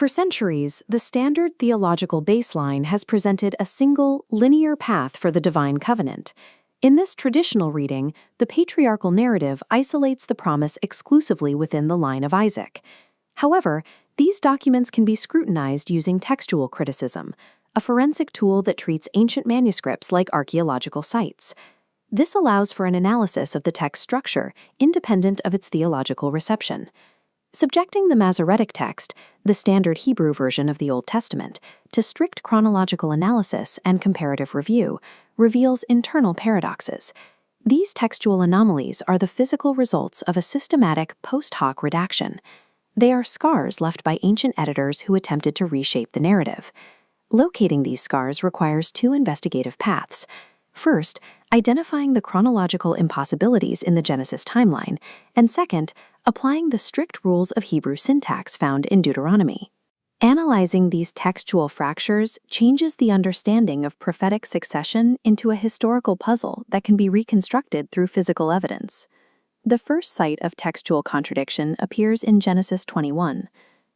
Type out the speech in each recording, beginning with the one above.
For centuries, the standard theological baseline has presented a single, linear path for the divine covenant. In this traditional reading, the patriarchal narrative isolates the promise exclusively within the line of Isaac. However, these documents can be scrutinized using textual criticism, a forensic tool that treats ancient manuscripts like archaeological sites. This allows for an analysis of the text structure, independent of its theological reception. Subjecting the Masoretic text, the standard Hebrew version of the Old Testament, to strict chronological analysis and comparative review reveals internal paradoxes. These textual anomalies are the physical results of a systematic post hoc redaction. They are scars left by ancient editors who attempted to reshape the narrative. Locating these scars requires two investigative paths. First, identifying the chronological impossibilities in the Genesis timeline, and second, applying the strict rules of Hebrew syntax found in Deuteronomy. Analyzing these textual fractures changes the understanding of prophetic succession into a historical puzzle that can be reconstructed through physical evidence. The first site of textual contradiction appears in Genesis 21.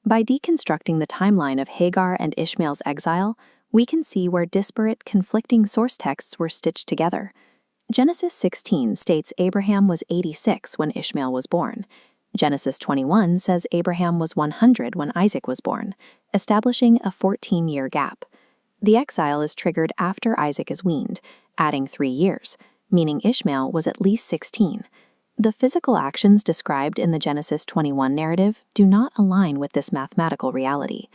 By deconstructing the timeline of Hagar and Ishmael's exile, we can see where disparate, conflicting source texts were stitched together. Genesis 16 states Abraham was 86 when Ishmael was born. Genesis 21 says Abraham was 100 when Isaac was born, establishing a 14-year gap. The exile is triggered after Isaac is weaned, adding 3 years, meaning Ishmael was at least 16. The physical actions described in the Genesis 21 narrative do not align with this mathematical reality.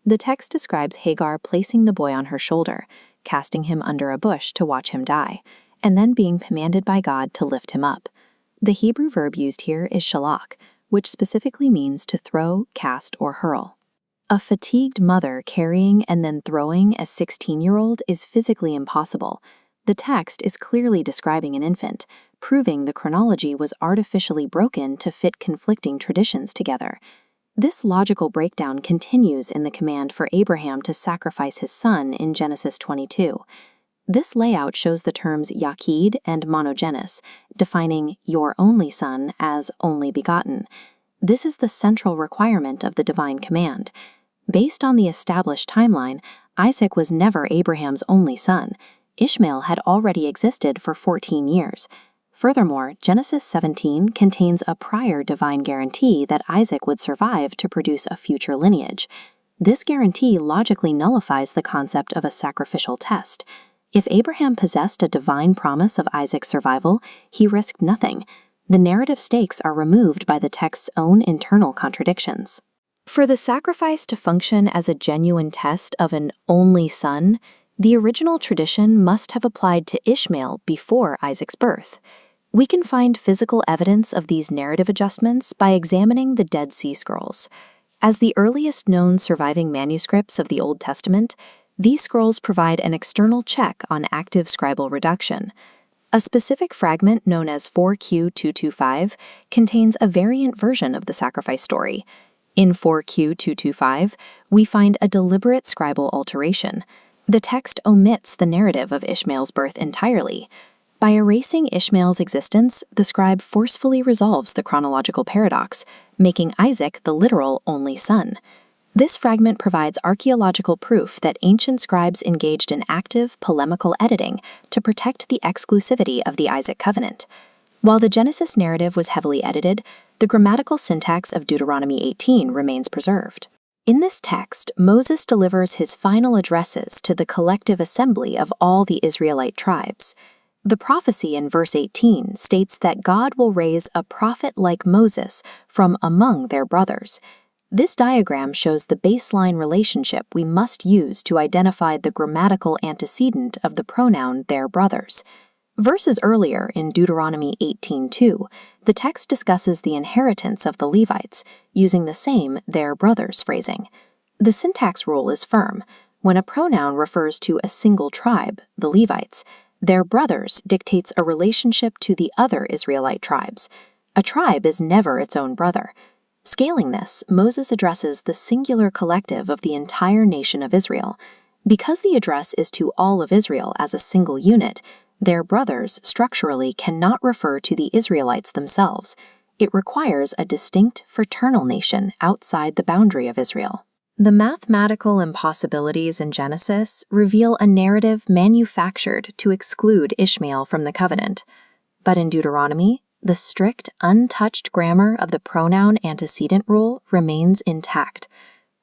The text describes Hagar placing the boy on her shoulder, casting him under a bush to watch him die, and then being commanded by God to lift him up. The Hebrew verb used here is shalach, which specifically means to throw, cast, or hurl. A fatigued mother carrying and then throwing a 16-year-old is physically impossible. The text is clearly describing an infant, proving the chronology was artificially broken to fit conflicting traditions together. This logical breakdown continues in the command for Abraham to sacrifice his son in Genesis 22. This layout shows the terms Yaqid and monogenes, defining your only son as only begotten. This is the central requirement of the divine command. Based on the established timeline, Isaac was never Abraham's only son. Ishmael had already existed for 14 years. Furthermore, Genesis 17 contains a prior divine guarantee that Isaac would survive to produce a future lineage. This guarantee logically nullifies the concept of a sacrificial test. If Abraham possessed a divine promise of Isaac's survival, he risked nothing. The narrative stakes are removed by the text's own internal contradictions. For the sacrifice to function as a genuine test of an only son, the original tradition must have applied to Ishmael before Isaac's birth. We can find physical evidence of these narrative adjustments by examining the Dead Sea Scrolls. As the earliest known surviving manuscripts of the Old Testament, these scrolls provide an external check on active scribal reduction. A specific fragment known as 4Q225 contains a variant version of the sacrifice story. In 4Q225, we find a deliberate scribal alteration. The text omits the narrative of Ishmael's birth entirely. By erasing Ishmael's existence, the scribe forcefully resolves the chronological paradox, making Isaac the literal only son. This fragment provides archaeological proof that ancient scribes engaged in active, polemical editing to protect the exclusivity of the Isaac covenant. While the Genesis narrative was heavily edited, the grammatical syntax of Deuteronomy 18 remains preserved. In this text, Moses delivers his final addresses to the collective assembly of all the Israelite tribes. The prophecy in verse 18 states that God will raise a prophet like Moses from among their brothers. This diagram shows the baseline relationship we must use to identify the grammatical antecedent of the pronoun their brothers. Verses earlier in Deuteronomy 18:2, the text discusses the inheritance of the Levites, using the same their brothers phrasing. The syntax rule is firm. When a pronoun refers to a single tribe, the Levites, their brothers dictates a relationship to the other Israelite tribes. A tribe is never its own brother. Scaling this, Moses addresses the singular collective of the entire nation of Israel. Because the address is to all of Israel as a single unit, their brothers structurally cannot refer to the Israelites themselves. It requires a distinct fraternal nation outside the boundary of Israel. The mathematical impossibilities in Genesis reveal a narrative manufactured to exclude Ishmael from the covenant. But in Deuteronomy, the strict, untouched grammar of the pronoun antecedent rule remains intact.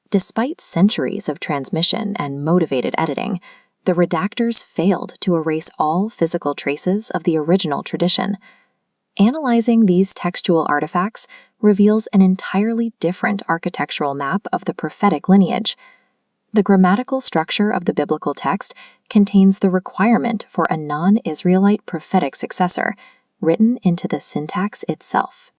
Despite centuries of transmission and motivated editing, the redactors failed to erase all physical traces of the original tradition. Analyzing these textual artifacts reveals an entirely different architectural map of the prophetic lineage. The grammatical structure of the biblical text contains the requirement for a non-Israelite prophetic successor, written into the syntax itself.